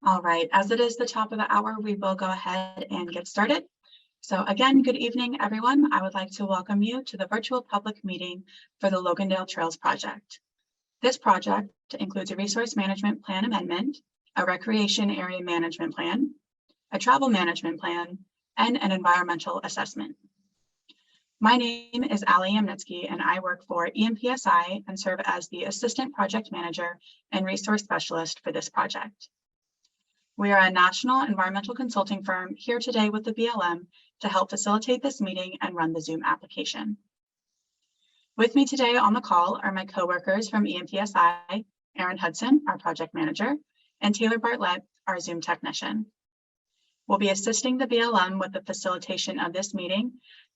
All right, as it is the top of the hour, we will go ahead and get started. So again, good evening, everyone. I would like to welcome you to the virtual public meeting for the Logandale Trails project. This project includes a resource management plan amendment, a recreation area management plan, a travel management plan, and an environmental assessment. My name is Ali Amnitsky, and I work for EMPSI and serve as the Assistant Project Manager and Resource Specialist for this project. We are a national environmental consulting firm here today with the BLM to help facilitate this meeting and run the Zoom application. With me today on the call are my coworkers from EMPSI, Aaron Hudson, our project manager, and Taylor Bartlett, our Zoom technician. We'll be assisting the BLM with the facilitation of this meeting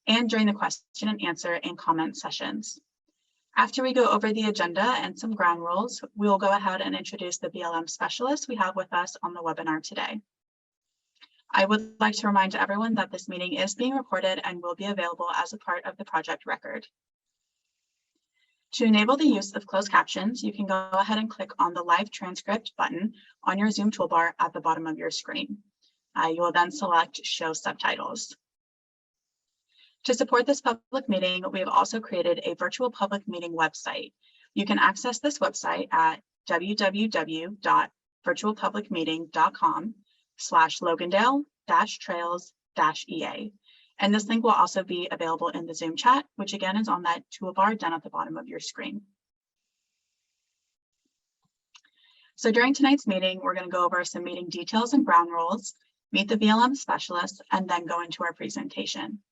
and during the question and answer and comment sessions. After we go over the agenda and some ground rules, we will go ahead and introduce the BLM specialists we have with us on the webinar today. I would like to remind everyone that this meeting is being recorded and will be available as a part of the project record. To enable the use of closed captions, you can go ahead and click on the live transcript button on your Zoom toolbar at the bottom of your screen. You will then select Show Subtitles. To support this public meeting, we have also created a virtual public meeting website. You can access this website at www.virtualpublicmeeting.com/Logandale-Trails-EA. And this link will also be available in the Zoom chat, which again is on that toolbar down at the bottom of your screen. So during tonight's meeting, we're going to go over some meeting details and ground rules, meet the BLM specialists, and then go into our presentation.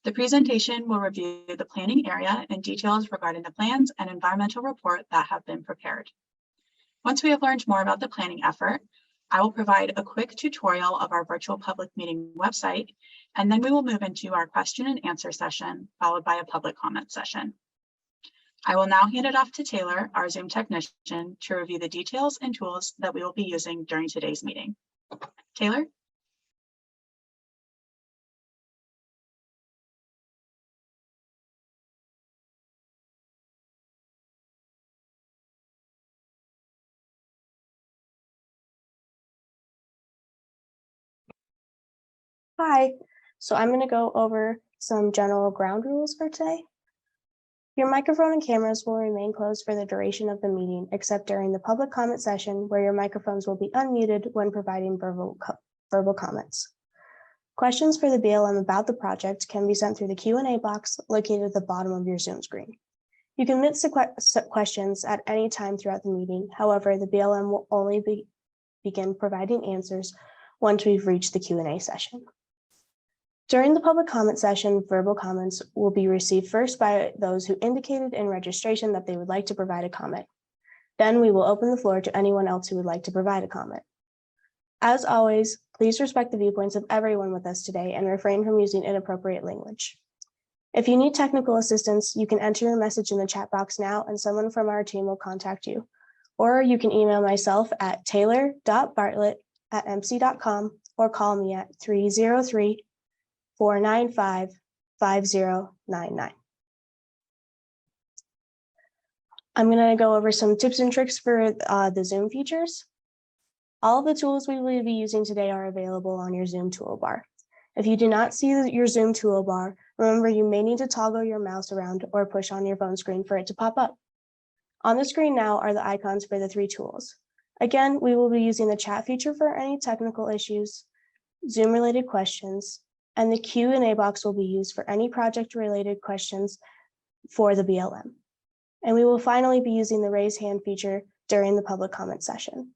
The presentation will review the planning area and details regarding the plans and environmental report that have been prepared. Once we have learned more about the planning effort, I will provide a quick tutorial of our virtual public meeting website, and then we will move into our question and answer session, followed by a public comment session. I will now hand it off to Taylor, our Zoom technician, to review the details and tools that we will be using during today's meeting. Taylor? Hi, so I'm going to go over some general ground rules for today. Your microphone and cameras will remain closed for the duration of the meeting, except during the public comment session where your microphones will be unmuted when providing verbal comments. Questions for the BLM about the project can be sent through the Q&A box located at the bottom of your Zoom screen. You can submit questions at any time throughout the meeting. However, the BLM will only begin providing answers once we've reached the Q&A session. During the public comment session, verbal comments will be received first by those who indicated in registration that they would like to provide a comment. Then we will open the floor to anyone else who would like to provide a comment. As always, please respect the viewpoints of everyone with us today and refrain from using inappropriate language. If you need technical assistance, you can enter your message in the chat box now and someone from our team will contact you. Or you can email myself at taylor.bartlett@mc.com or call me at 303-495-5099. I'm going to go over some tips and tricks for the Zoom features. All of the tools we will be using today are available on your Zoom toolbar. If you do not see your Zoom toolbar, remember you may need to toggle your mouse around or push on your phone screen for it to pop up. On the screen now are the icons for the three tools. Again, we will be using the chat feature for any technical issues, Zoom-related questions, and the Q&A box will be used for any project-related questions for the BLM. And we will finally be using the raise hand feature during the public comment session.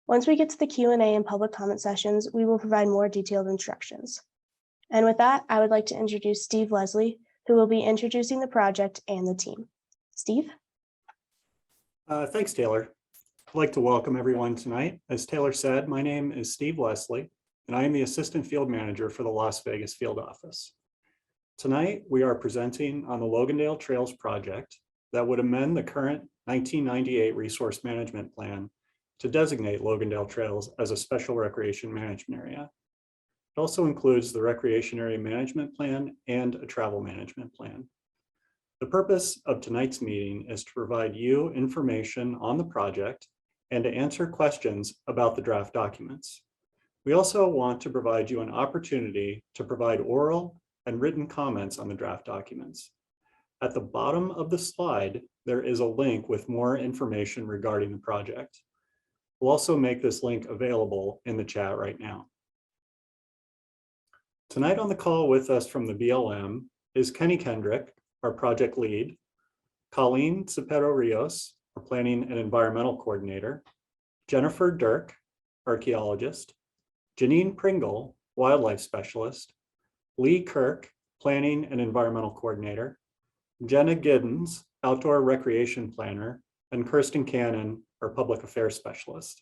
Once we get to the Q&A and public comment sessions, we will provide more detailed instructions. And with that, I would like to introduce Steve Leslie, who will be introducing the project and the team. Steve? Thanks, Taylor. I'd like to welcome everyone tonight. As Taylor said, my name is Steve Leslie, and I am the Assistant Field Manager for the Las Vegas Field Office. Tonight, we are presenting on the Logandale Trails project that would amend the current 1998 Resource Management Plan to designate Logandale Trails as a special recreation management area. It also includes the Recreation Area Management Plan and a Travel Management Plan. The purpose of tonight's meeting is to provide you information on the project and to answer questions about the draft documents. We also want to provide you an opportunity to provide oral and written comments on the draft documents. At the bottom of the slide, there is a link with more information regarding the project. We'll also make this link available in the chat right now. Tonight on the call with us from the BLM is Kenny Kendrick, our project lead, Colleen Cepero Rios, our planning and environmental coordinator, Jennifer Dirk, archaeologist, Janine Pringle, wildlife specialist, Lee Kirk, planning and environmental coordinator, Jenna Giddens, outdoor recreation planner, and Kirsten Cannon, our public affairs specialist.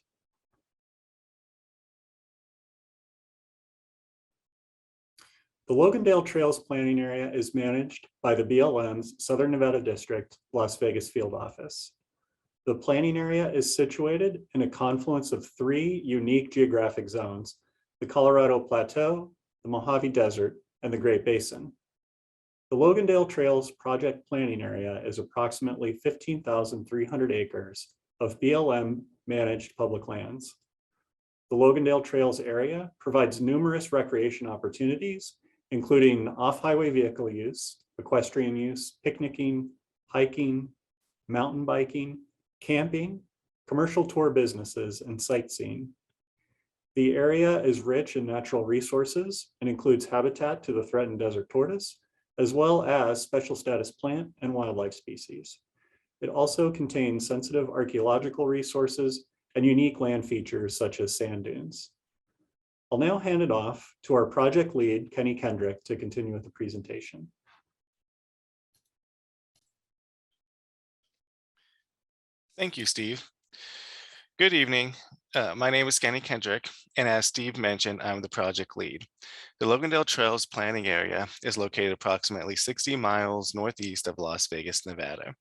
The Logandale Trails planning area is managed by the BLM's Southern Nevada District, Las Vegas field office. The planning area is situated in a confluence of 3 unique geographic zones: the Colorado Plateau, the Mojave Desert, and the Great Basin. The Logandale Trails project planning area is approximately 15,300 acres of BLM managed public lands. The Logandale Trails area provides numerous recreation opportunities, including off-highway vehicle use, equestrian use, picnicking, hiking, mountain biking, camping, commercial tour businesses, and sightseeing. The area is rich in natural resources and includes habitat to the threatened desert tortoise, as well as special status plant and wildlife species. It also contains sensitive archaeological resources and unique land features such as sand dunes. I'll now hand it off to our project lead, Kenny Kendrick, to continue with the presentation. Thank you, Steve. Good evening. My name is Kenny Kendrick, and as Steve mentioned, I'm the project lead. The Logandale Trails planning area is located approximately 60 miles northeast of Las Vegas, Nevada.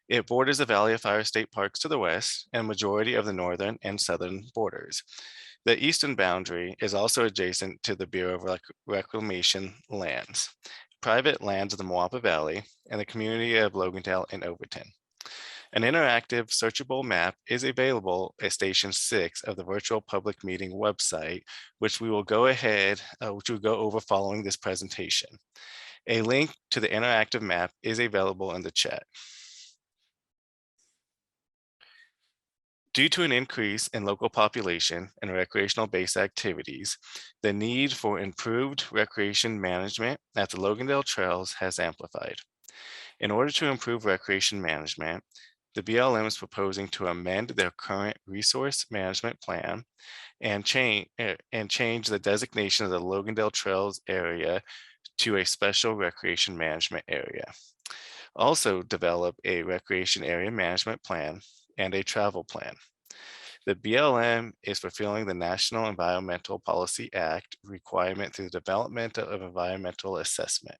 It borders the Valley of Fire State Parks to the west and majority of the northern and southern borders. The eastern boundary is also adjacent to the Bureau of Reclamation lands, private lands of the Moapa Valley, and the community of Logandale and Overton. An interactive searchable map is available at Station 6 of the virtual public meeting website, which we will go over following this presentation. A link to the interactive map is available in the chat. Due to an increase in local population and recreational-based activities, the need for improved recreation management at the Logandale Trails has amplified. In order to improve recreation management, the BLM is proposing to amend their current resource management plan and change the designation of the Logandale Trails area to a special recreation management area. Also develop a recreation area management plan and a travel plan. The BLM is fulfilling the National Environmental Policy Act requirement through the development of environmental assessment.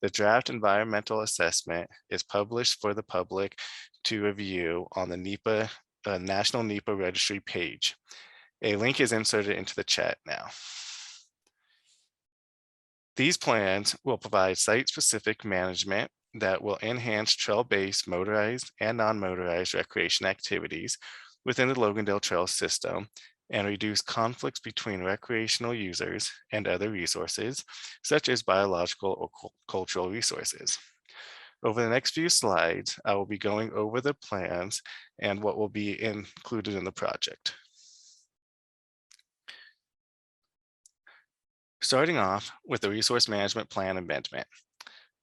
The draft environmental assessment is published for the public to review on the NEPA, National NEPA Registry page. A link is inserted into the chat now. These plans will provide site-specific management that will enhance trail-based motorized and non-motorized recreation activities within the Logandale Trail system and reduce conflicts between recreational users and other resources, such as biological or cultural resources. Over the next few slides, I will be going over the plans and what will be included in the project. Starting off with the Resource Management Plan Amendment.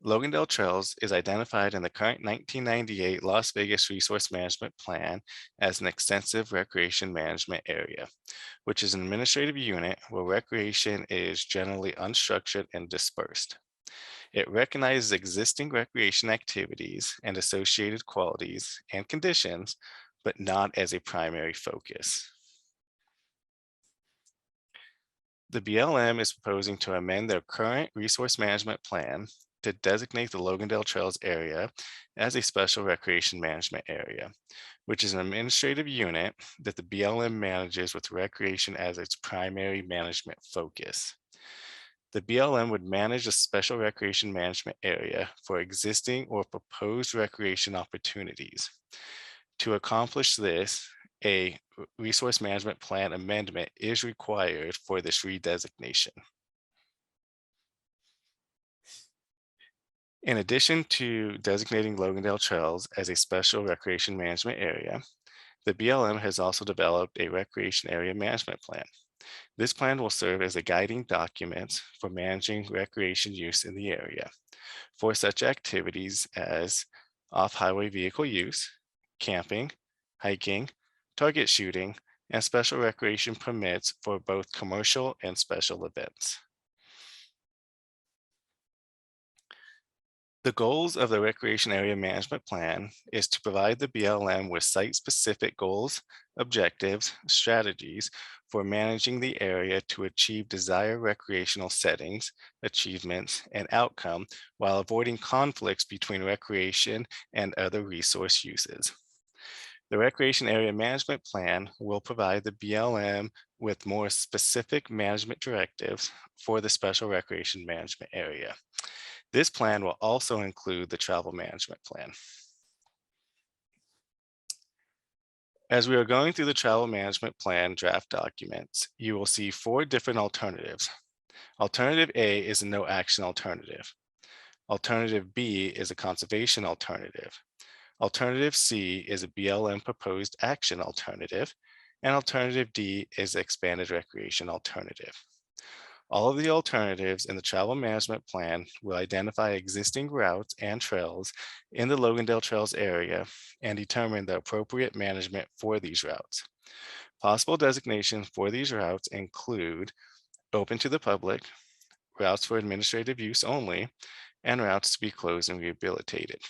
Logandale Trails is identified in the current 1998 Las Vegas Resource Management Plan as an extensive recreation management area, which is an administrative unit where recreation is generally unstructured and dispersed. It recognizes existing recreation activities and associated qualities and conditions, but not as a primary focus. The BLM is proposing to amend their current resource management plan to designate the Logandale Trails area as a special recreation management area, which is an administrative unit that the BLM manages with recreation as its primary management focus. The BLM would manage a special recreation management area for existing or proposed recreation opportunities. To accomplish this, a resource management plan amendment is required for this redesignation. In addition to designating Logandale Trails as a special recreation management area, the BLM has also developed a recreation area management plan. This plan will serve as a guiding document for managing recreation use in the area for such activities as off-highway vehicle use, camping, hiking, target shooting, and special recreation permits for both commercial and special events. The goals of the Recreation Area Management Plan is to provide the BLM with site-specific goals, objectives, strategies for managing the area to achieve desired recreational settings, achievements, and outcome while avoiding conflicts between recreation and other resource uses. The Recreation Area Management Plan will provide the BLM with more specific management directives for the Special Recreation Management Area. This plan will also include the Travel Management Plan. As we are going through the Travel Management Plan draft documents, you will see 4 different alternatives. Alternative A is a no action alternative. Alternative B is a conservation alternative. Alternative C is a BLM proposed action alternative, and alternative D is expanded recreation alternative. All of the alternatives in the Travel Management Plan will identify existing routes and trails in the Logandale Trails area and determine the appropriate management for these routes. Possible designations for these routes include open to the public, routes for administrative use only, and routes to be closed and rehabilitated.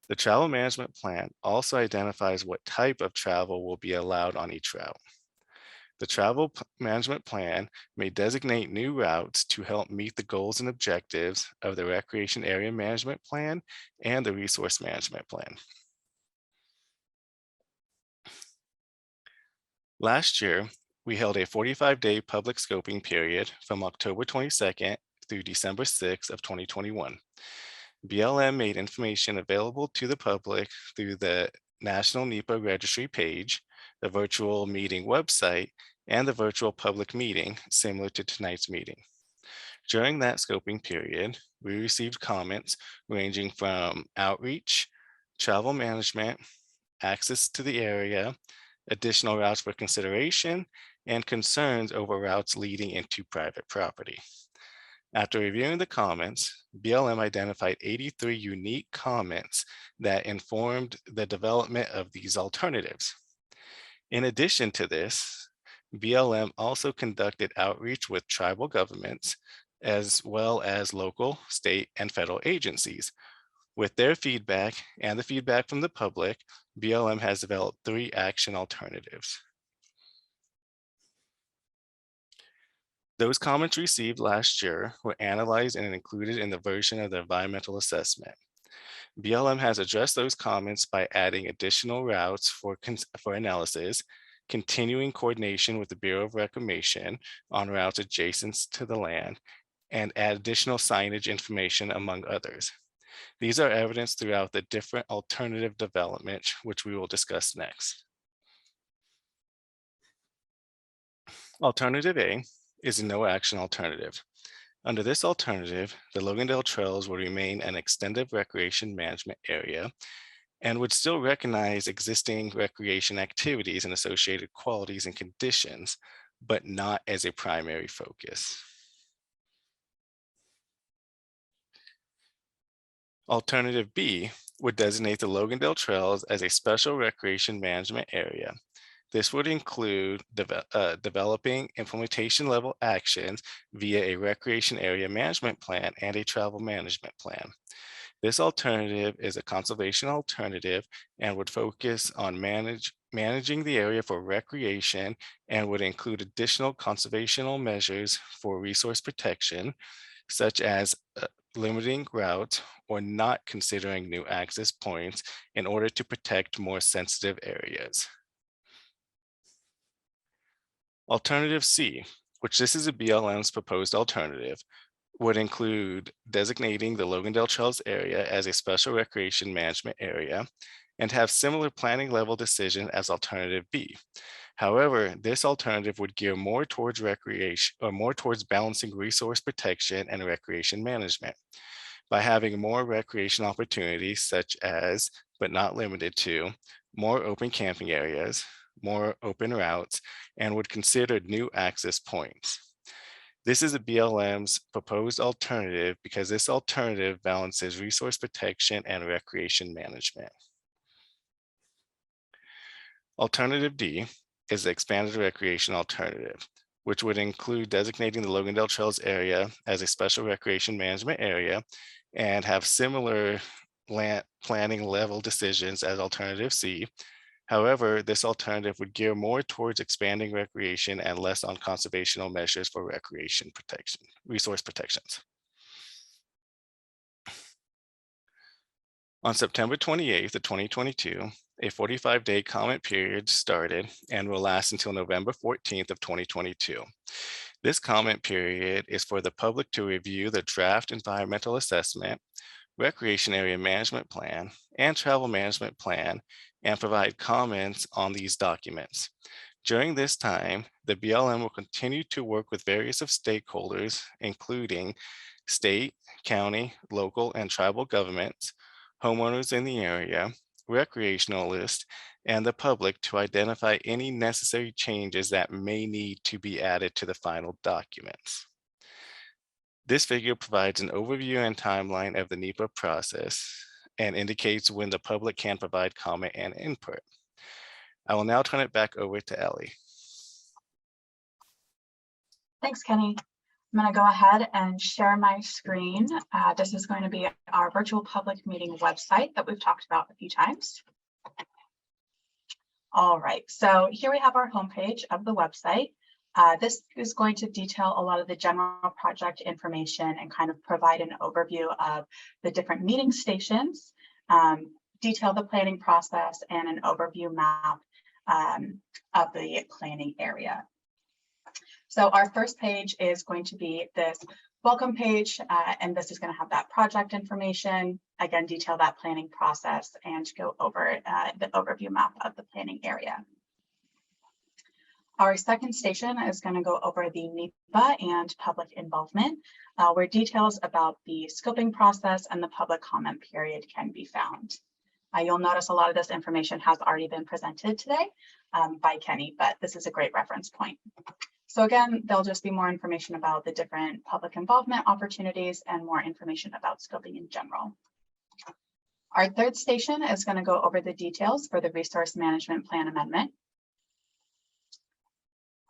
The Travel Management Plan also identifies what type of travel will be allowed on each route. The Travel Management Plan may designate new routes to help meet the goals and objectives of the Recreation Area Management Plan and the Resource Management Plan. Last year, we held a 45-day public scoping period from October 22nd through December 6th of 2021. BLM made information available to the public through the National NEPA Registry page, the virtual meeting website, and the virtual public meeting similar to tonight's meeting. During that scoping period, we received comments ranging from outreach, travel management, access to the area, additional routes for consideration, and concerns over routes leading into private property. After reviewing the comments, BLM identified 83 unique comments that informed the development of these alternatives. In addition to this, BLM also conducted outreach with tribal governments, as well as local, state, and federal agencies. With their feedback and the feedback from the public, BLM has developed 3 action alternatives. Those comments received last year were analyzed and included in the version of the environmental assessment. BLM has addressed those comments by adding additional routes for analysis, continuing coordination with the Bureau of Reclamation on routes adjacent to the land, and add additional signage information, among others. These are evidenced throughout the different alternative development, which we will discuss next. Alternative A is a no action alternative. Under this alternative, the Logandale Trails will remain an extended recreation management area and would still recognize existing recreation activities and associated qualities and conditions, but not as a primary focus. Alternative B would designate the Logandale Trails as a special recreation management area. This would include developing implementation level actions via a recreation area management plan and a travel management plan. This alternative is a conservation alternative and would focus on managing the area for recreation and would include additional conservational measures for resource protection, such as limiting routes or not considering new access points in order to protect more sensitive areas. Alternative C, which this is a BLM's proposed alternative, would include designating the Logandale Trails area as a special recreation management area and have similar planning level decision as alternative B. However, this alternative would gear more towards recreation or more towards balancing resource protection and recreation management by having more recreation opportunities such as, but not limited to, more open camping areas, more open routes, and would consider new access points. This is a BLM's proposed alternative because this alternative balances resource protection and recreation management. Alternative D is the expanded recreation alternative, which would include designating the Logandale Trails area as a special recreation management area and have similar land planning level decisions as alternative C. However, this alternative would gear more towards expanding recreation and less on conservational measures for recreation protection, resource protections. On September 28th of 2022, a 45-day comment period started and will last until November 14th of 2022. This comment period is for the public to review the draft environmental assessment, recreation area management plan, and travel management plan, and provide comments on these documents. During this time, the BLM will continue to work with various of stakeholders, including state, county, local, and tribal governments, homeowners in the area, recreationalists, and the public to identify any necessary changes that may need to be added to the final documents. This figure provides an overview and timeline of the NEPA process and indicates when the public can provide comment and input. I will now turn it back over to Ellie. Thanks, Kenny. I'm going to go ahead and share my screen. This is going to be our virtual public meeting website that we've talked about a few times. All right, so here we have our homepage of the website. This is going to detail a lot of the general project information and kind of provide an overview of the different meeting stations, detail the planning process, and an overview map of the planning area. So our first page is going to be this welcome page, and this is going to have that project information, again, detail that planning process and go over the overview map of the planning area. Our second station is going to go over the NEPA and public involvement, where details about the scoping process and the public comment period can be found. You'll notice a lot of this information has already been presented today by Kenny, but this is a great reference point. So again, there'll just be more information about the different public involvement opportunities and more information about scoping in general. Our third station is going to go over the details for the resource management plan amendment.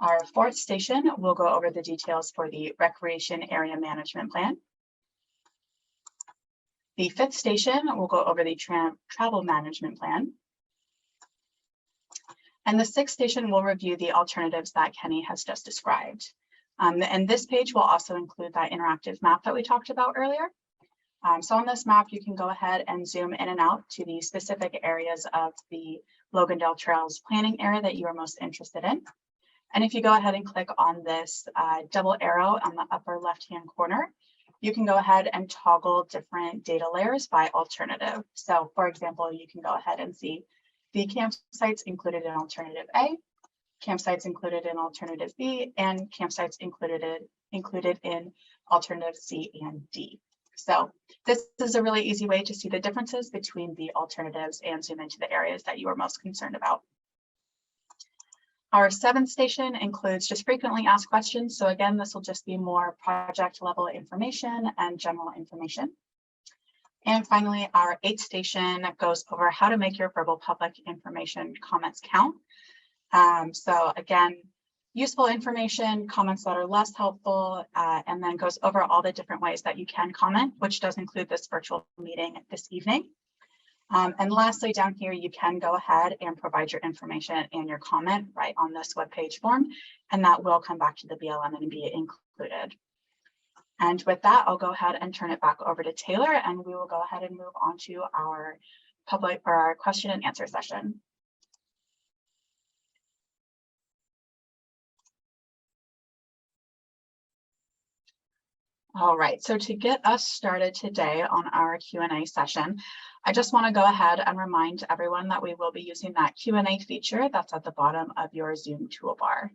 Our fourth station will go over the details for the recreation area management plan. The fifth station will go over the travel management plan. And the sixth station will review the alternatives that Kenny has just described. And this page will also include that interactive map that we talked about earlier. So on this map, you can go ahead and zoom in and out to the specific areas of the Logandale Trails planning area that you are most interested in. And if you go ahead and click on this double arrow on the upper left-hand corner, you can go ahead and toggle different data layers by alternative. So for example, you can go ahead and see the campsites included in alternative A, campsites included in alternative B, and campsites included in alternative C and D. So this is a really easy way to see the differences between the alternatives and zoom into the areas that you are most concerned about. Our seventh station includes just frequently asked questions. So again, this will just be more project level information and general information. And finally, our eighth station goes over how to make your verbal public information comments count. So again, useful information, comments that are less helpful, and then goes over all the different ways that you can comment, which does include this virtual meeting this evening. And lastly, down here, you can go ahead and provide your information and your comment right on this webpage form, and that will come back to the BLM and be included. And with that, I'll go ahead and turn it back over to Taylor, and we will go ahead and move on to our our question and answer session. All right, so to get us started today on our Q&A session, I just want to go ahead and remind everyone that we will be using that Q&A feature that's at the bottom of your Zoom toolbar.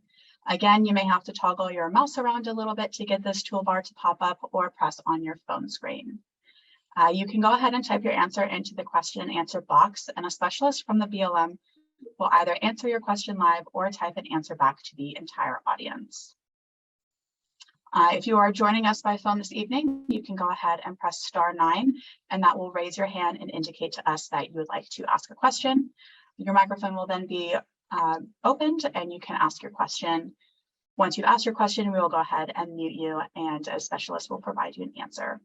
Again, you may have to toggle your mouse around a little bit to get this toolbar to pop up or press on your phone screen. You can go ahead and type your answer into the question and answer box, and a specialist from the BLM will either answer your question live or type an answer back to the entire audience. If you are joining us by phone this evening, you can go ahead and press *9, and that will raise your hand and indicate to us that you would like to ask a question. Your microphone will then be opened and you can ask your question. Once you've asked your question, we will go ahead and mute you and a specialist will provide you an answer.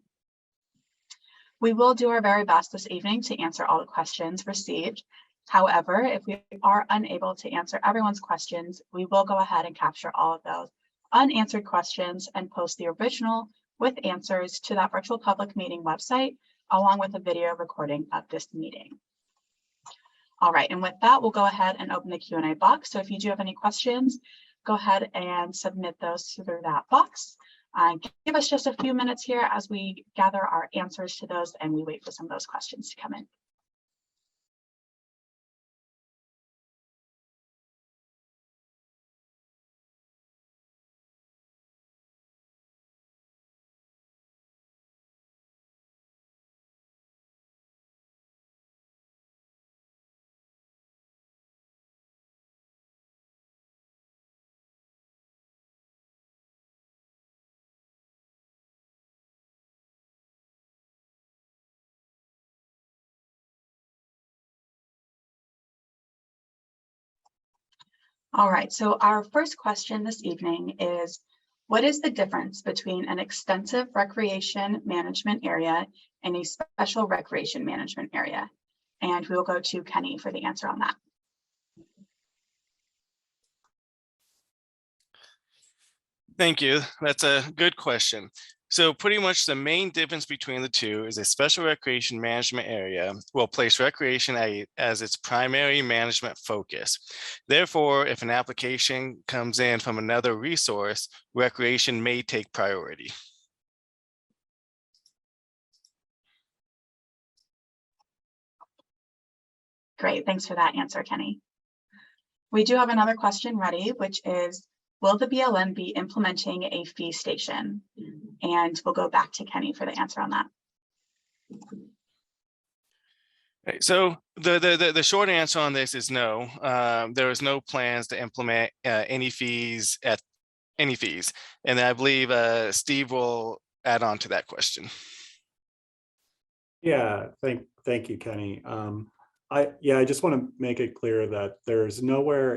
We will do our very best this evening to answer all the questions received. However, if we are unable to answer everyone's questions, we will go ahead and capture all of those unanswered questions and post the original with answers to that virtual public meeting website, along with a video recording of this meeting. All right, and with that, we'll go ahead and open the Q&A box. So if you do have any questions, go ahead and submit those through that box. Give us just a few minutes here as we gather our answers to those and we wait for some of those questions to come in. All right, so our first question this evening is, what is the difference between an extensive recreation management area and a special recreation management area? And we will go to Kenny for the answer on that. Thank you. That's a good question. So pretty much the main difference between the two is a special recreation management area will place recreation as its primary management focus. Therefore, if an application comes in from another resource, recreation may take priority. Great, thanks for that answer, Kenny. We do have another question ready, which is, will the BLM be implementing a fee station? And we'll go back to Kenny for the answer on that. Okay, so the short answer on this is no. There is no plans to implement any fees. And I believe Steve will add on to that question. Yeah, thank you, Kenny. I just want to make it clear that there's nowhere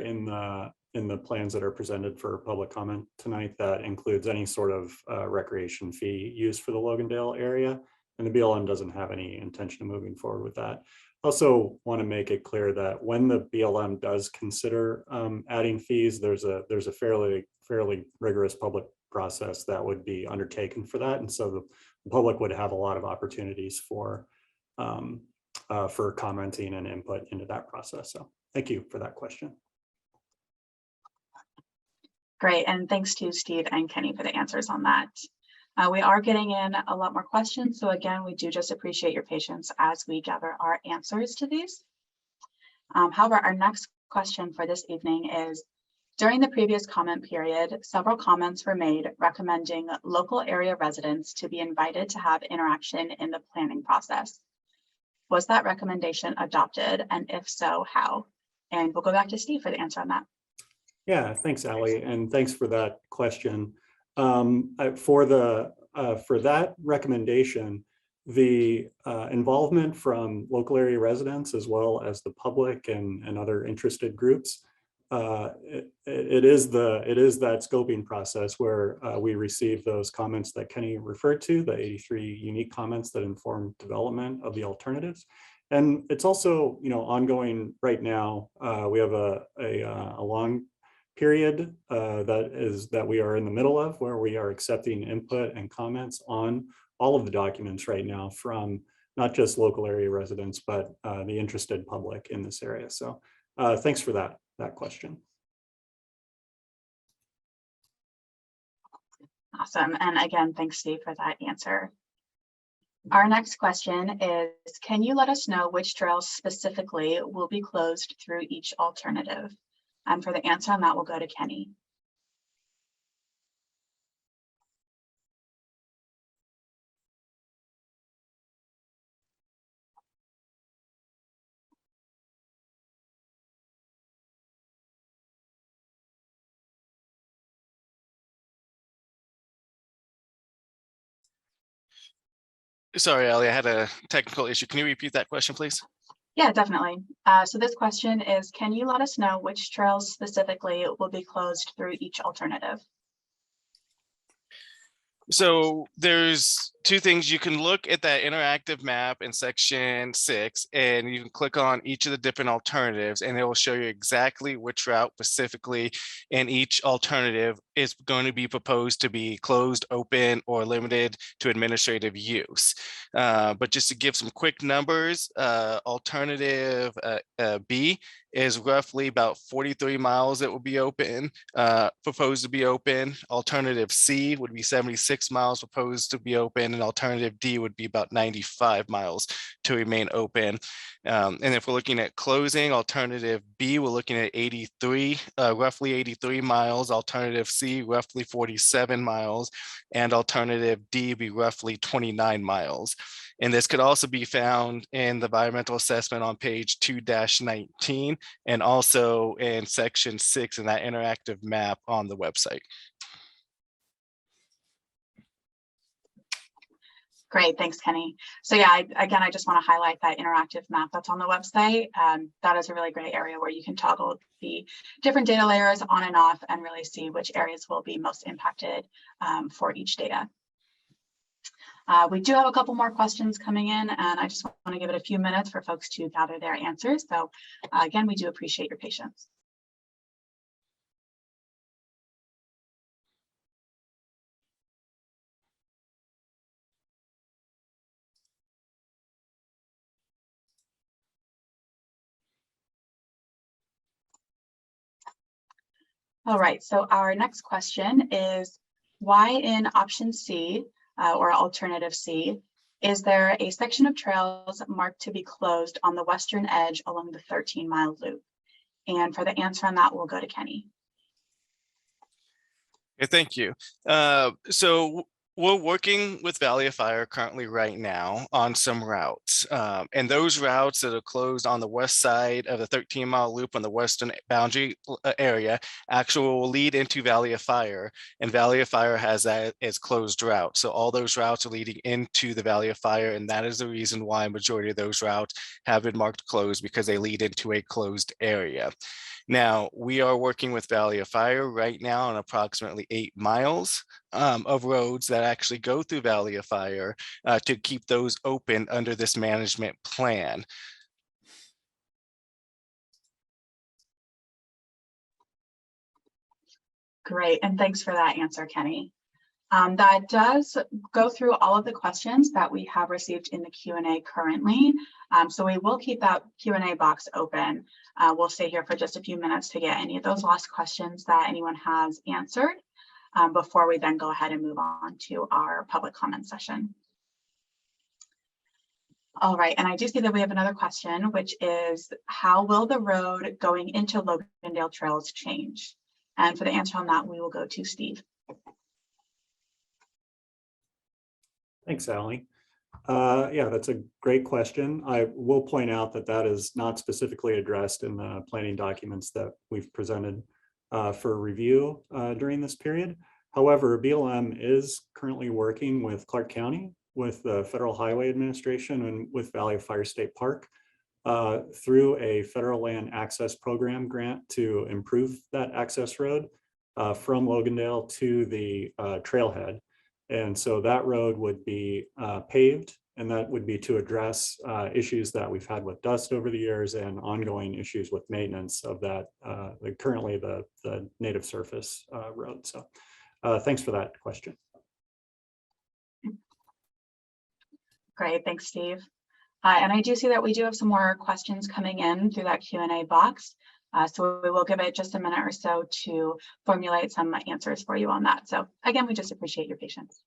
in the plans that are presented for public comment tonight that includes any sort of recreation fee used for the Logandale area, and the BLM doesn't have any intention of moving forward with that. Also want to make it clear that when the BLM does consider adding fees, there's a fairly rigorous public process that would be undertaken for that, and so the public would have a lot of opportunities for commenting and input into that process. So thank you for that question. Great, and thanks to Steve and Kenny for the answers on that. We are getting in a lot more questions, so again, we do just appreciate your patience as we gather our answers to these. However, our next question for this evening is, during the previous comment period, several comments were made recommending local area residents to be invited to have interaction in the planning process. Was that recommendation adopted, and if so, how? And we'll go back to Steve for the answer on that. Yeah, thanks, Allie, and thanks for that question. For that recommendation, the involvement from local area residents as well as the public and other interested groups, it is that scoping process where we receive those comments that Kenny referred to, the 83 unique comments that inform development of the alternatives. And it's also, ongoing right now. We have a long period that we are in the middle of, where we are accepting input and comments on all of the documents right now from not just local area residents, but the interested public in this area. So thanks for that question. Awesome. And again, thanks, Steve, for that answer. Our next question is, can you let us know which trails specifically will be closed through each alternative? And for the answer on that, we'll go to Kenny. Sorry, Ellie, I had a technical issue. Can you repeat that question, please? Yeah, definitely. So this question is, can you let us know which trails specifically will be closed through each alternative? So there's two things. You can look at that interactive map in section 6, and you can click on each of the different alternatives, and it will show you exactly which route specifically in each alternative is going to be proposed to be closed, open, or limited to administrative use. But just to give some quick numbers, alternative B is roughly about 43 miles that will be open, proposed to be open. Alternative C would be 76 miles proposed to be open, and alternative D would be about 95 miles to remain open. And if we're looking at closing, alternative B, we're looking at 83, roughly 83 miles. Alternative C, roughly 47 miles, and alternative D be roughly 29 miles. And this could also be found in the environmental assessment on page 2-19, and also in section 6 in that interactive map on the website. Great, thanks, Kenny. So yeah, again, I just want to highlight that interactive map that's on the website. That is a really great area where you can toggle the different data layers on and off and really see which areas will be most impacted for each data. We do have a couple more questions coming in, and I just want to give it a few minutes for folks to gather their answers. So again, we do appreciate your patience. All right, so our next question is, why in option C or alternative C, is there a section of trails marked to be closed on the western edge along the 13-mile loop? And for the answer on that, we'll go to Kenny. Okay, thank you. So we're working with Valley of Fire currently right now on some routes. And those routes that are closed on the west side of the 13-mile loop on the western boundary area actually will lead into Valley of Fire. And Valley of Fire has that as closed route. So all those routes are leading into the Valley of Fire. And that is the reason why a majority of those routes have been marked closed, because they lead into a closed area. Now, we are working with Valley of Fire right now on approximately 8 miles of roads that actually go through Valley of Fire to keep those open under this management plan. Great, and thanks for that answer, Kenny. That does go through all of the questions that we have received in the Q&A currently. So we will keep that Q&A box open. We'll stay here for just a few minutes to get any of those last questions that anyone has answered before we then go ahead and move on to our public comment session. All right, and I do see that we have another question, which is, how will the road going into Logandale Trails change? And for the answer on that, we will go to Steve. Thanks, Allie. Yeah, that's a great question. I will point out that that is not specifically addressed in the planning documents that we've presented for review during this period. However, BLM is currently working with Clark County, with the Federal Highway Administration, and with Valley of Fire State Park through a federal land access program grant to improve that access road from Logandale to the trailhead. And so that road would be paved, and that would be to address issues that we've had with dust over the years and ongoing issues with maintenance of that, currently the native surface road. So thanks for that question. Great, thanks, Steve. And I do see that we do have some more questions coming in through that Q&A box. So we will give it just a minute or so to formulate some answers for you on that. So again, we just appreciate your patience.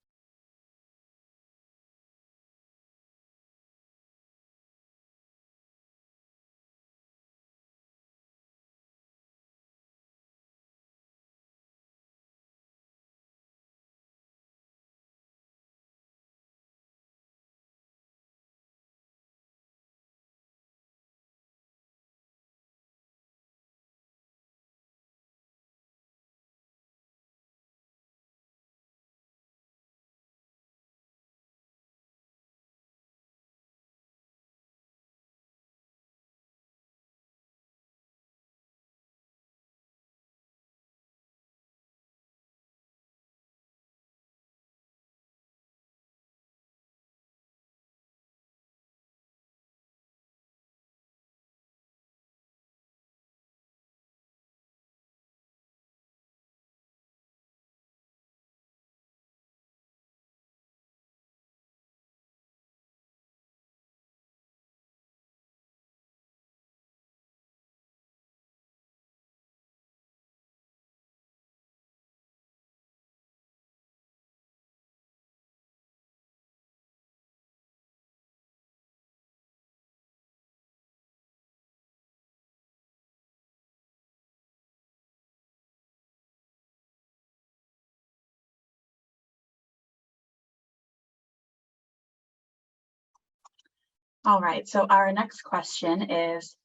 All right, so our next question is,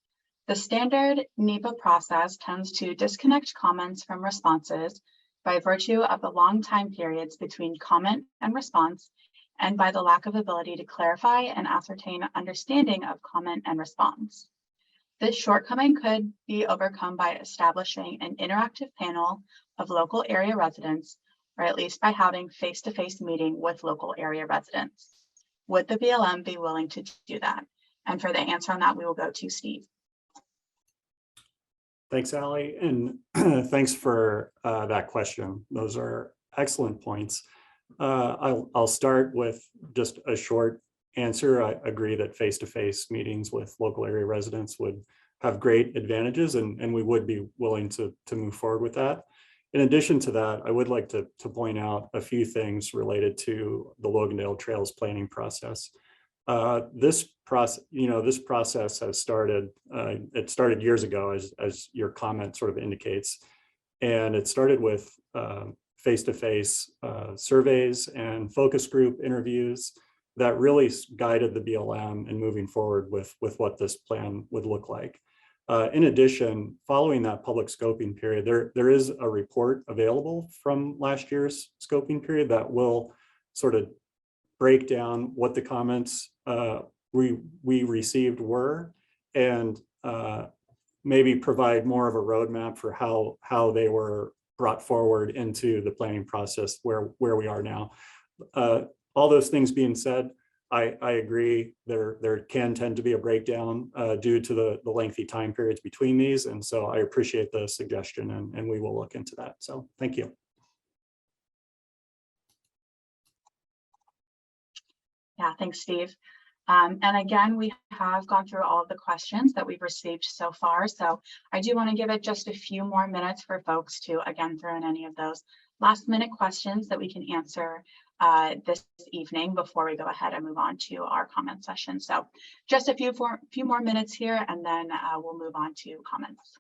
the standard NEPA process tends to disconnect comments from responses by virtue of the long time periods between comment and response, and by the lack of ability to clarify and ascertain understanding of comment and response. This shortcoming could be overcome by establishing an interactive panel of local area residents, or at least by having face-to-face meeting with local area residents. Would the BLM be willing to do that? And for the answer on that, we will go to Steve. Thanks, Allie, and thanks for that question. Those are excellent points. I'll start with just a short answer. I agree that face-to-face meetings with local area residents would have great advantages, and we would be willing to move forward with that. In addition to that, I would like to point out a few things related to the Logandale Trails planning process. This process has started. It started years ago, as your comment sort of indicates, and it started with face-to-face surveys and focus group interviews that really guided the BLM in moving forward with what this plan would look like. In addition, following that public scoping period, there is a report available from last year's scoping period that will sort of break down what the comments we received were, and maybe provide more of a roadmap for how they were brought forward into the planning process where we are now. All those things being said, I agree there can tend to be a breakdown due to the lengthy time periods between these, and so I appreciate the suggestion, and we will look into that. So thank you. Yeah, thanks, Steve. And again, we have gone through all of the questions that we've received so far. So I do want to give it just a few more minutes for folks to, again, throw in any of those last minute questions that we can answer this evening before we go ahead and move on to our comment session. So just a few more minutes here, and then we'll move on to comments.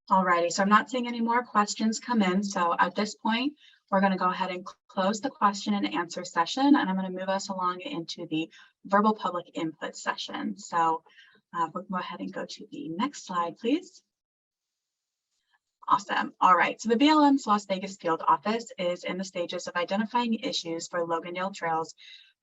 Alrighty, so I'm not seeing any more questions come in. So at this point, we're going to go ahead and close the question and answer session, and I'm going to move us along into the verbal public input session. So we'll go ahead and go to the next slide, please. Awesome. All right, so the BLM's Las Vegas field office is in the stages of identifying issues for Logandale Trails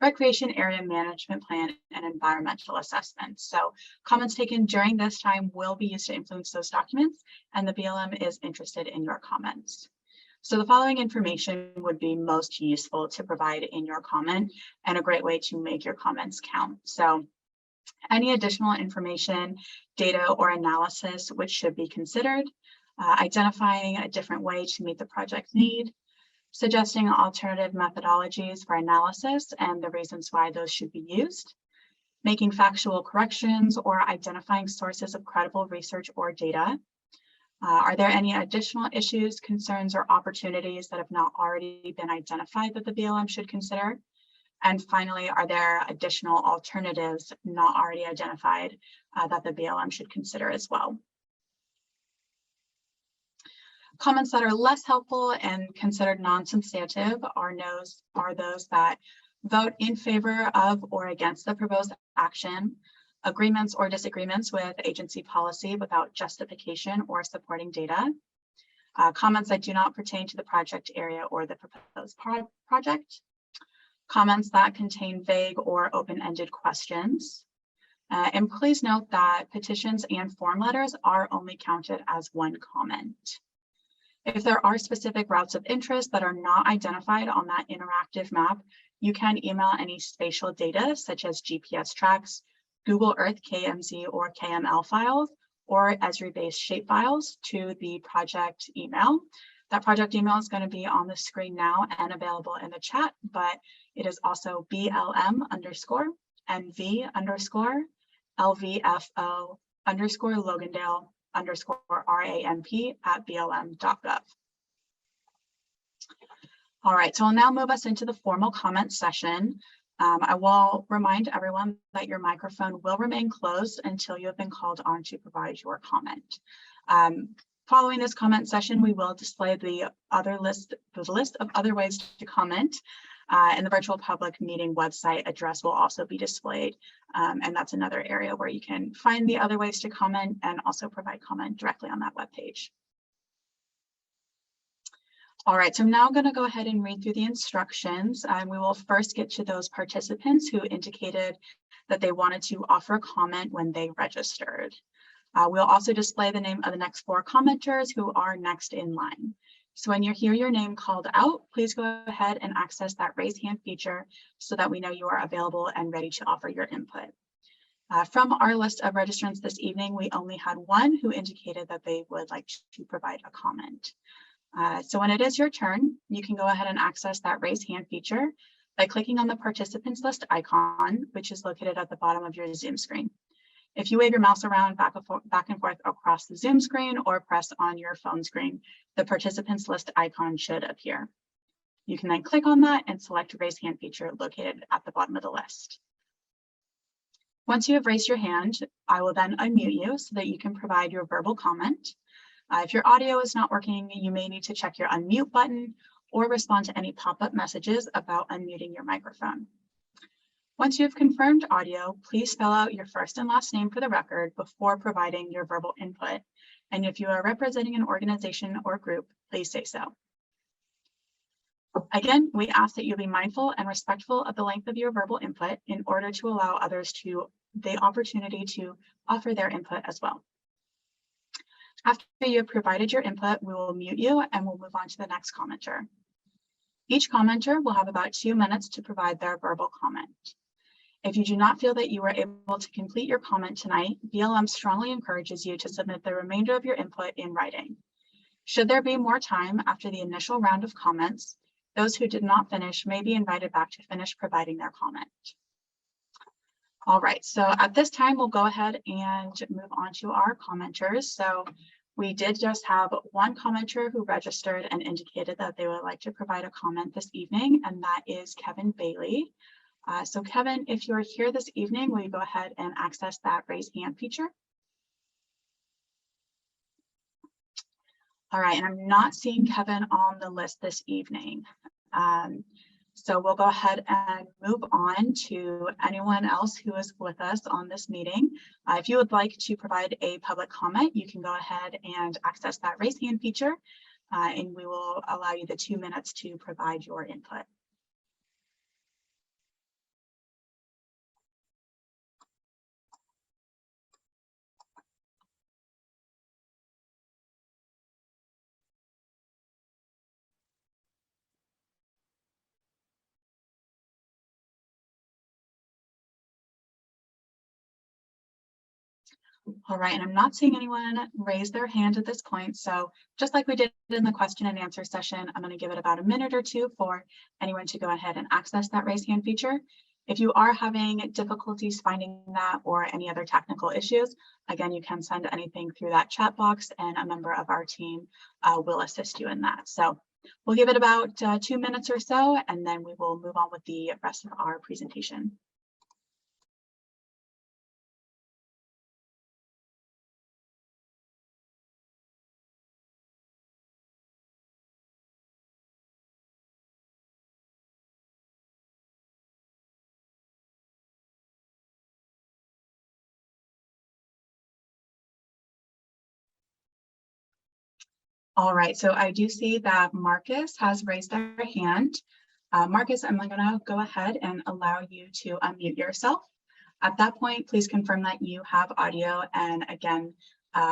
recreation area management plan, and environmental assessments. So comments taken during this time will be used to influence those documents, and the BLM is interested in your comments. So the following information would be most useful to provide in your comment and a great way to make your comments count. So any additional information, data, or analysis which should be considered, identifying a different way to meet the project need, suggesting alternative methodologies for analysis and the reasons why those should be used, making factual corrections or identifying sources of credible research or data. Are there any additional issues, concerns, or opportunities that have not already been identified that the BLM should consider? And finally, are there additional alternatives not already identified that the BLM should consider as well? Comments that are less helpful and considered non-substantive are those that vote in favor of or against the proposed action, agreements or disagreements with agency policy without justification or supporting data, comments that do not pertain to the project area or the proposed project, comments that contain vague or open-ended questions. And please note that petitions and form letters are only counted as one comment. If there are specific routes of interest that are not identified on that interactive map, you can email any spatial data such as GPS tracks, Google Earth KMZ or KML files, or Esri-based shapefiles to the project email. That project email is going to be on the screen now and available in the chat, but it is also BLM_NV_LVFO_Logandale_RAMP@blm.gov. All right, so I'll now move us into the formal comment session. I will remind everyone that your microphone will remain closed until you have been called on to provide your comment. Following this comment session, we will display the list of other ways to comment, and the virtual public meeting website address will also be displayed. And that's another area where you can find the other ways to comment and also provide comment directly on that webpage. All right, so I'm now going to go ahead and read through the instructions. We will first get to those participants who indicated that they wanted to offer a comment when they registered. We'll also display the name of the next 4 commenters who are next in line. So when you hear your name called out, please go ahead and access that raise hand feature so that we know you are available and ready to offer your input. From our list of registrants this evening, we only had one who indicated that they would like to provide a comment. So when it is your turn, you can go ahead and access that raise hand feature by clicking on the participants list icon, which is located at the bottom of your Zoom screen. If you wave your mouse around back and forth across the Zoom screen or press on your phone screen, the participants list icon should appear. You can then click on that and select raise hand feature located at the bottom of the list. Once you have raised your hand, I will then unmute you so that you can provide your verbal comment. If your audio is not working, you may need to check your unmute button or respond to any pop-up messages about unmuting your microphone. Once you have confirmed audio, please spell out your first and last name for the record before providing your verbal input. And if you are representing an organization or group, please say so. Again, we ask that you be mindful and respectful of the length of your verbal input in order to allow others the opportunity to offer their input as well. After you have provided your input, we will mute you and we'll move on to the next commenter. Each commenter will have about 2 minutes to provide their verbal comment. If you do not feel that you were able to complete your comment tonight, BLM strongly encourages you to submit the remainder of your input in writing. Should there be more time after the initial round of comments, those who did not finish may be invited back to finish providing their comment. All right, so at this time, we'll go ahead and move on to our commenters. So we did just have one commenter who registered and indicated that they would like to provide a comment this evening, and that is Kevin Bailey. So Kevin, if you're here this evening, will you go ahead and access that raise hand feature? All right, and I'm not seeing Kevin on the list this evening. So we'll go ahead and move on to anyone else who is with us on this meeting. If you would like to provide a public comment, you can go ahead and access that raise hand feature, and we will allow you the 2 minutes to provide your input. All right, and I'm not seeing anyone raise their hand at this point. So just like we did in the question and answer session, I'm going to give it about a minute or two for anyone to go ahead and access that raise hand feature. If you are having difficulties finding that or any other technical issues, again, you can send anything through that chat box and a member of our team will assist you in that. So we'll give it about 2 minutes or so, and then we will move on with the rest of our presentation. All right, so I do see that Marcus has raised their hand. Marcus, I'm going to go ahead and allow you to unmute yourself. At that point, please confirm that you have audio and again,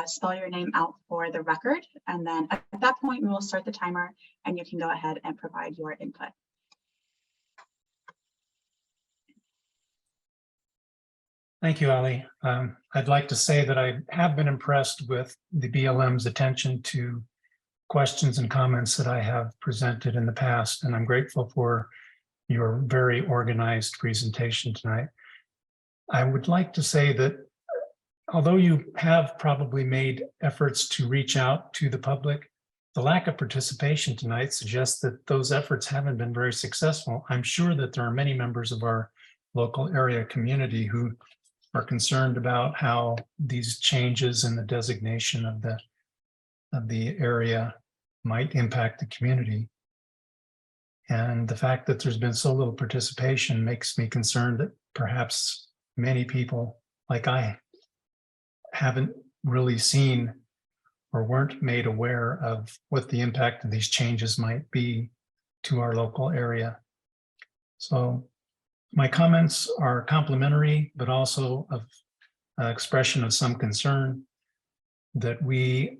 spell your name out for the record. And then at that point, we will start the timer and you can go ahead and provide your input. Thank you, Ali. I'd like to say that I have been impressed with the BLM's attention to questions and comments that I have presented in the past, and I'm grateful for your very organized presentation tonight. I would like to say that although you have probably made efforts to reach out to the public, the lack of participation tonight suggests that those efforts haven't been very successful. I'm sure that there are many members of our local area community who are concerned about how these changes in the designation of the area might impact the community. And the fact that there's been so little participation makes me concerned that perhaps many people like I haven't really seen or weren't made aware of what the impact of these changes might be to our local area. So my comments are complimentary, but also of expression of some concern that we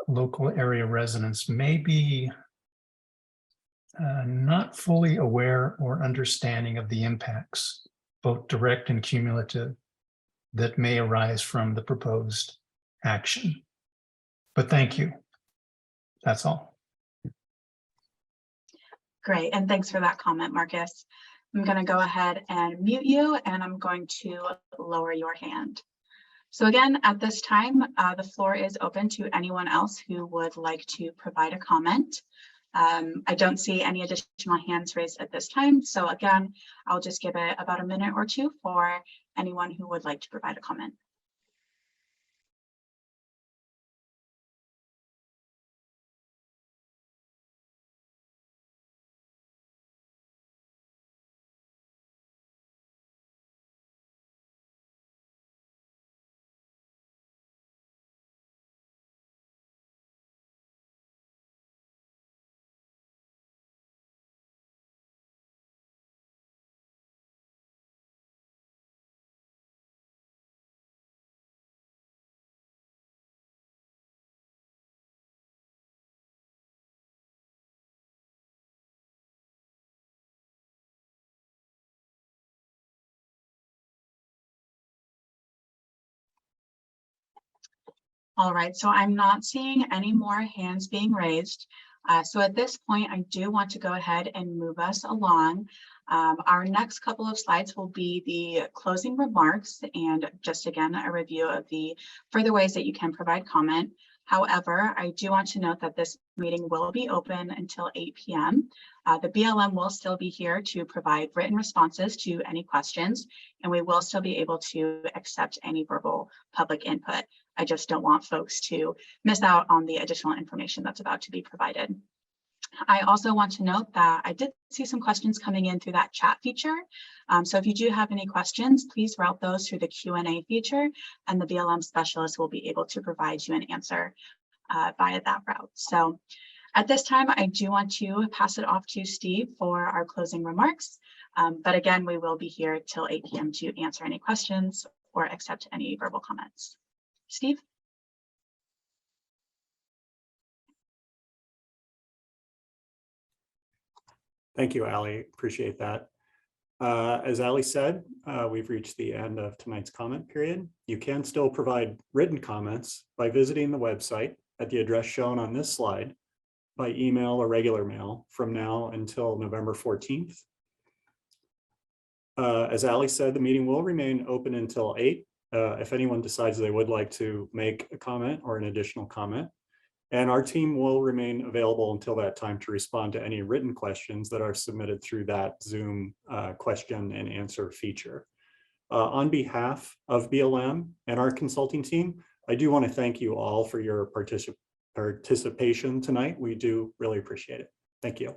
local area residents may be not fully aware or understanding of the impacts, both direct and cumulative, that may arise from the proposed action. But thank you. That's all. Great, and thanks for that comment, Marcus. I'm going to go ahead and mute you, and I'm going to lower your hand. So again, at this time, the floor is open to anyone else who would like to provide a comment. I don't see any additional hands raised at this time. So again, I'll just give it about a minute or two for anyone who would like to provide a comment. All right, so I'm not seeing any more hands being raised. So at this point, I do want to go ahead and move us along. Our next couple of slides will be the closing remarks and just again, a review of the further ways that you can provide comment. However, I do want to note that this meeting will be open until 8 p.m. The BLM will still be here to provide written responses to any questions, and we will still be able to accept any verbal public input. I just don't want folks to miss out on the additional information that's about to be provided. I also want to note that I did see some questions coming in through that chat feature. So if you do have any questions, please route those through the Q&A feature, and the BLM specialist will be able to provide you an answer via that route. So at this time, I do want to pass it off to Steve for our closing remarks. But again, we will be here till 8 p.m. to answer any questions or accept any verbal comments. Steve? Thank you, Ali. Appreciate that. As Ali said, we've reached the end of tonight's comment period. You can still provide written comments by visiting the website at the address shown on this slide by email or regular mail from now until November 14th. As Ali said, the meeting will remain open until 8. If anyone decides they would like to make a comment or an additional comment. And our team will remain available until that time to respond to any written questions that are submitted through that Zoom question and answer feature. On behalf of BLM and our consulting team, I do want to thank you all for your participation tonight. We do really appreciate it. Thank you.